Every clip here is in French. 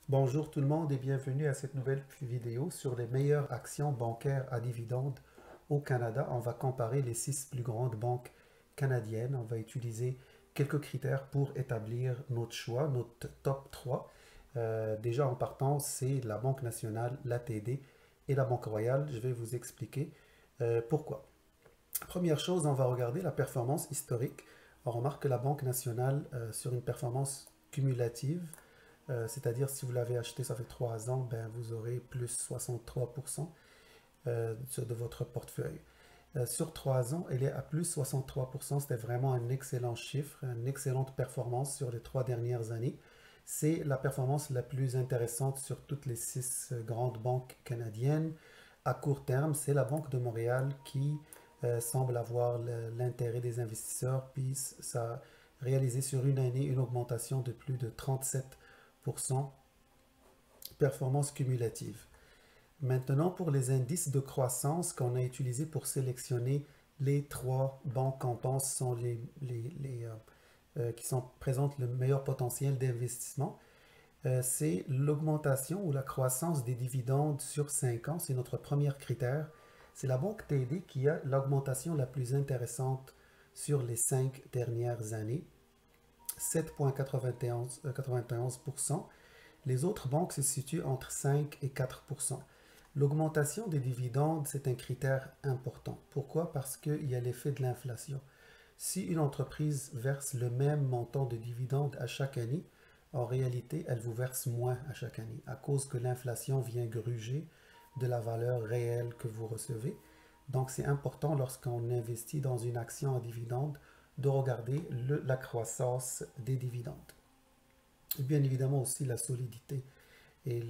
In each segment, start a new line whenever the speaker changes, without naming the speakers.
Bonjour tout le monde et bienvenue à cette nouvelle vidéo sur les meilleures actions bancaires à dividendes au Canada. On va comparer les 6 plus grandes banques canadiennes. On va utiliser quelques critères pour établir notre choix, notre top 3. Déjà en partant, c'est la Banque nationale, la TD et la Banque royale. Je vais vous expliquer pourquoi. Première chose, on va regarder la performance historique. On remarque que la Banque nationale, sur une performance cumulative, c'est-à-dire si vous l'avez acheté, ça fait 3 ans, ben, vous aurez plus 63% de votre portefeuille. Sur 3 ans, elle est à plus 63%. C'était vraiment un excellent chiffre, une excellente performance sur les 3 dernières années. C'est la performance la plus intéressante sur toutes les 6 grandes banques canadiennes. À court terme, c'est la Banque de Montréal qui semble avoir l'intérêt des investisseurs, puis ça a réalisé sur une année une augmentation de plus de 37% performance cumulative. Maintenant, pour les indices de croissance qu'on a utilisés pour sélectionner les 3 banques qu'on pense sont qui présentent le meilleur potentiel d'investissement, c'est l'augmentation ou la croissance des dividendes sur 5 ans. C'est notre premier critère. C'est la banque TD qui a l'augmentation la plus intéressante sur les 5 dernières années, 7,91%. Les autres banques se situent entre 5 et 4%. L'augmentation des dividendes, c'est un critère important. Pourquoi? Parce qu'il y a l'effet de l'inflation. Si une entreprise verse le même montant de dividendes à chaque année, en réalité, elle vous verse moins à chaque année, à cause que l'inflation vient gruger de la valeur réelle que vous recevez. Donc, c'est important lorsqu'on investit dans une action à dividendes de regarder la croissance des dividendes. Et bien évidemment aussi la solidité et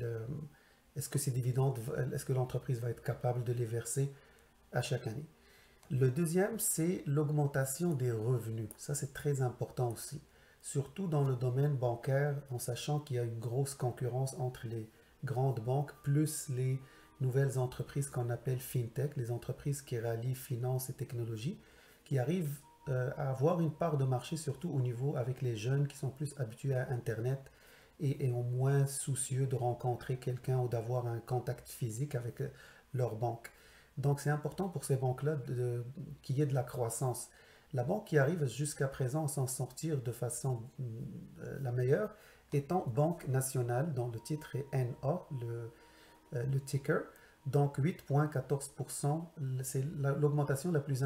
est-ce que ces dividendes, est-ce que l'entreprise va être capable de les verser à chaque année. Le deuxième, c'est l'augmentation des revenus. Ça, c'est très important aussi, surtout dans le domaine bancaire, en sachant qu'il y a une grosse concurrence entre les grandes banques plus les nouvelles entreprises qu'on appelle fintech, les entreprises qui rallient finance et technologie, qui arrivent à avoir une part de marché, surtout au niveau avec les jeunes qui sont plus habitués à Internet et au moins soucieux de rencontrer quelqu'un ou d'avoir un contact physique avec leur banque. Donc c'est important pour ces banques-là qu'il y ait de la croissance. La banque qui arrive jusqu'à présent à s'en sortir de façon la meilleure étant Banque nationale, dont le titre est NA, le ticker. Donc 8,14%, c'est l'augmentation la plus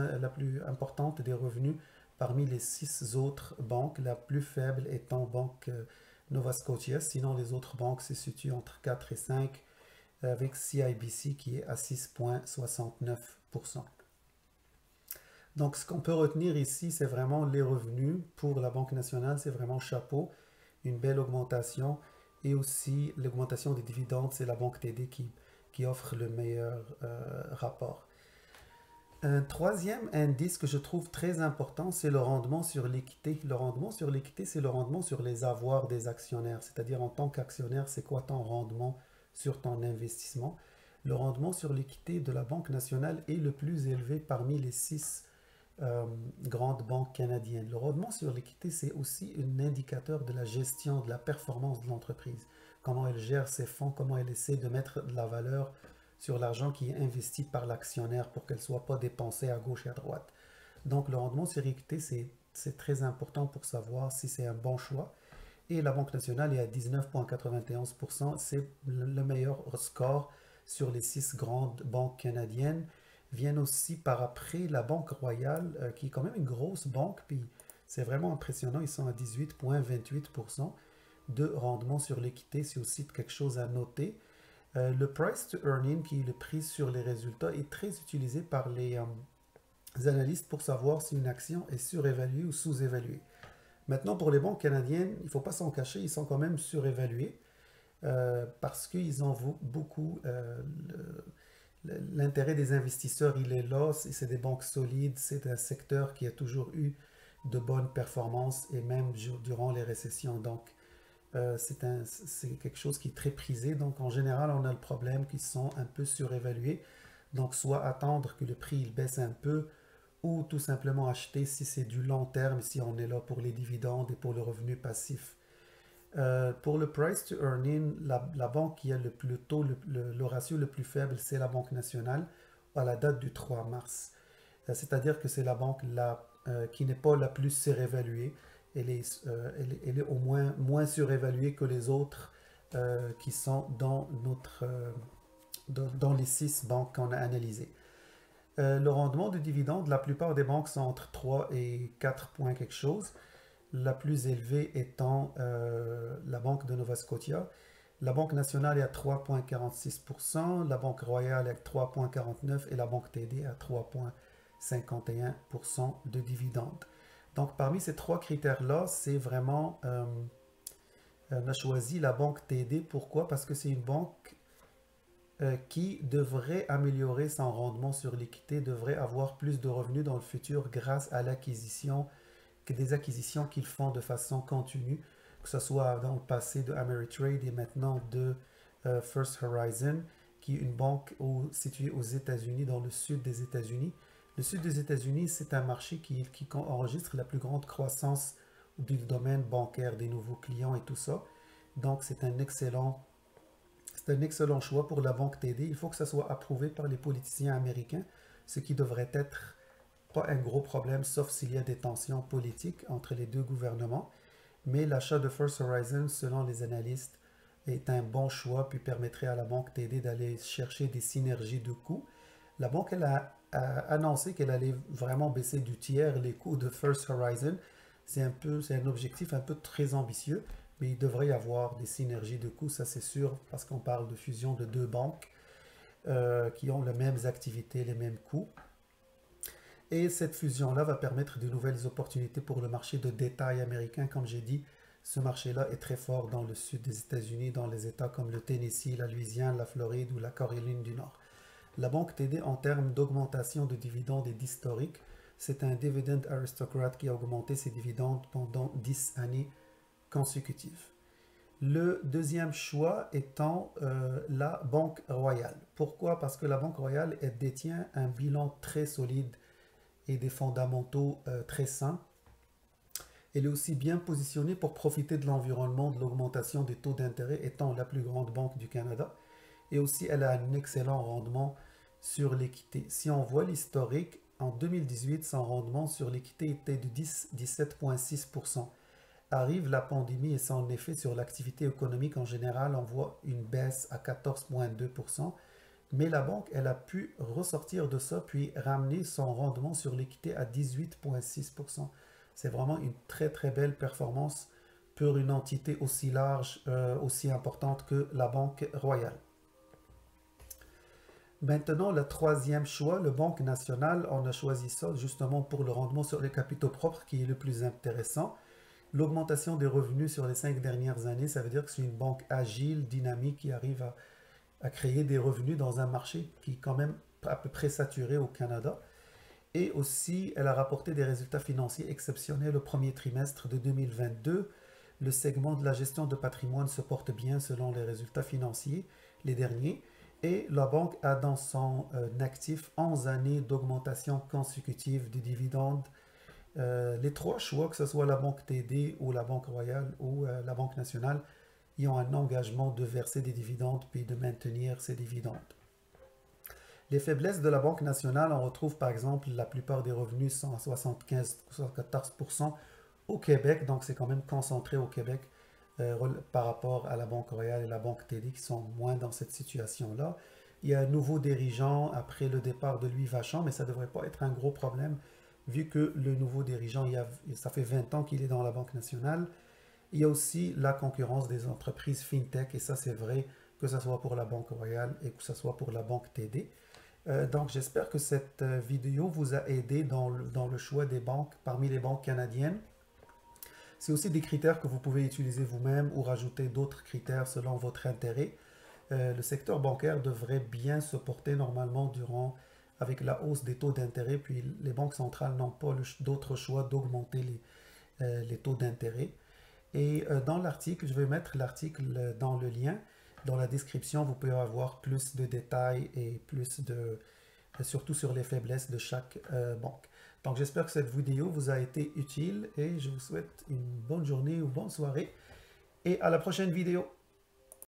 importante des revenus parmi les 6 autres banques, la plus faible étant Banque Nova Scotia. Sinon, les autres banques se situent entre 4 et 5, avec CIBC qui est à 6,69%. Donc, ce qu'on peut retenir ici, c'est vraiment les revenus. Pour la Banque nationale, c'est vraiment chapeau, une belle augmentation. Et aussi, l'augmentation des dividendes, c'est la Banque TD qui offre le meilleur rapport. Un troisième indice que je trouve très important, c'est le rendement sur l'équité. Le rendement sur l'équité, c'est le rendement sur les avoirs des actionnaires. C'est-à-dire, en tant qu'actionnaire, c'est quoi ton rendement sur ton investissement? Le rendement sur l'équité de la Banque nationale est le plus élevé parmi les 6 grandes banques canadiennes. Le rendement sur l'équité, c'est aussi un indicateur de la gestion, de la performance de l'entreprise. Comment elle gère ses fonds, comment elle essaie de mettre de la valeur sur l'argent qui est investi par l'actionnaire pour qu'elle ne soit pas dépensée à gauche et à droite. Donc le rendement sur équité, c'est très important pour savoir si c'est un bon choix. Et la Banque nationale est à 19,91%. C'est le meilleur score sur les 6 grandes banques canadiennes. Viennent aussi par après la Banque royale, qui est quand même une grosse banque, puis c'est vraiment impressionnant. Ils sont à 18,28% de rendement sur l'équité. C'est aussi quelque chose à noter. Le price to earning, qui est le prix sur les résultats, est très utilisé par les analystes pour savoir si une action est surévaluée ou sous-évaluée. Maintenant, pour les banques canadiennes, il ne faut pas s'en cacher, ils sont quand même surévalués parce qu'ils en vaut beaucoup. L'intérêt des investisseurs, il est là. C'est des banques solides, c'est un secteur qui a toujours eu de bonnes performances et même durant les récessions. Donc, c'est quelque chose qui est très prisé. Donc, en général, on a le problème qu'ils sont un peu surévalués. Donc, soit attendre que le prix il baisse un peu, ou tout simplement acheter si c'est du long terme, si on est là pour les dividendes et pour le revenu passif. Pour le price to earning, la banque qui a le taux, le ratio le plus faible, c'est la Banque nationale à la date du 3 mars. C'est-à-dire que c'est la banque qui n'est pas la plus surévaluée. Elle est au moins surévaluée que les autres qui sont dans les 6 banques qu'on a analysées. Le rendement de dividendes, la plupart des banques sont entre 3 et 4 points quelque chose. La plus élevée étant la Banque de Nova Scotia. La Banque nationale est à 3,46%, la Banque royale est à 3,49% et la Banque TD à 3,51% de dividendes. Donc parmi ces 3 critères-là, c'est vraiment, on a choisi la Banque TD. Pourquoi? Parce que c'est une banque qui devrait améliorer son rendement sur l'équité, devrait avoir plus de revenus dans le futur grâce à des acquisitions qu'ils font de façon continue, que ce soit dans le passé de Ameritrade et maintenant de First Horizon, qui est une banque située aux États-Unis, dans le sud des États-Unis. Le sud des États-Unis, c'est un marché qui enregistre la plus grande croissance du domaine bancaire, des nouveaux clients et tout ça. Donc, c'est un excellent choix pour la banque TD. Il faut que ça soit approuvé par les politiciens américains, ce qui devrait être pas un gros problème, sauf s'il y a des tensions politiques entre les deux gouvernements. Mais l'achat de First Horizon, selon les analystes, est un bon choix, puis permettrait à la banque TD d'aller chercher des synergies de coûts. La banque, elle a annoncé qu'elle allait vraiment baisser du tiers les coûts de First Horizon. C'est un objectif un peu très ambitieux, mais il devrait y avoir des synergies de coûts, ça c'est sûr, parce qu'on parle de fusion de 2 banques qui ont les mêmes activités, les mêmes coûts. Et cette fusion-là va permettre de nouvelles opportunités pour le marché de détail américain. Comme j'ai dit, ce marché-là est très fort dans le sud des États-Unis, dans les États comme le Tennessee, la Louisiane, la Floride ou la Caroline du Nord. La banque TD, en termes d'augmentation de dividendes et d'historique, c'est un dividend aristocrat qui a augmenté ses dividendes pendant 10 années consécutives. Le deuxième choix étant la Banque Royale. Pourquoi? Parce que la Banque Royale, elle détient un bilan très solide et des fondamentaux très sains. Elle est aussi bien positionnée pour profiter de l'environnement de l'augmentation des taux d'intérêt, étant la plus grande banque du Canada. Et aussi, elle a un excellent rendement sur l'équité. Si on voit l'historique, en 2018, son rendement sur l'équité était de 17,6%. Arrive la pandémie et son effet sur l'activité économique en général, on voit une baisse à 14,2%. Mais la banque, elle a pu ressortir de ça puis ramener son rendement sur l'équité à 18,6%. C'est vraiment une très très belle performance pour une entité aussi large, aussi importante que la Banque Royale. Maintenant, le troisième choix, le Banque nationale, on a choisi ça justement pour le rendement sur les capitaux propres qui est le plus intéressant. L'augmentation des revenus sur les 5 dernières années, ça veut dire que c'est une banque agile, dynamique, qui arrive à créer des revenus dans un marché qui est quand même à peu près saturé au Canada. Et aussi, elle a rapporté des résultats financiers exceptionnels au premier trimestre de 2022. Le segment de la gestion de patrimoine se porte bien selon les résultats financiers, les derniers. Et la banque a dans son actif 11 années d'augmentation consécutive des dividendes. Les 3 choix, que ce soit la banque TD ou la Banque Royale ou la Banque nationale, ils ont un engagement de verser des dividendes puis de maintenir ces dividendes. Les faiblesses de la Banque nationale, on retrouve par exemple la plupart des revenus sont à 75-74% au Québec, donc c'est quand même concentré au Québec par rapport à la Banque Royale et la Banque TD qui sont moins dans cette situation-là. Il y a un nouveau dirigeant après le départ de Louis Vachon, mais ça ne devrait pas être un gros problème vu que le nouveau dirigeant, ça fait 20 ans qu'il est dans la Banque nationale. Il y a aussi la concurrence des entreprises fintech, et ça c'est vrai que ce soit pour la Banque Royale et que ce soit pour la Banque TD. Donc j'espère que cette vidéo vous a aidé dans le choix des banques parmi les banques canadiennes. C'est aussi des critères que vous pouvez utiliser vous-même ou rajouter d'autres critères selon votre intérêt. Le secteur bancaire devrait bien se porter normalement avec la hausse des taux d'intérêt, puis les banques centrales n'ont pas d'autre choix d'augmenter les taux d'intérêt. Et dans l'article, je vais mettre l'article dans le lien. Dans la description, vous pouvez avoir plus de détails et surtout sur les faiblesses de chaque banque. Donc j'espère que cette vidéo vous a été utile et je vous souhaite une bonne journée ou bonne soirée. et à la prochaine vidéo.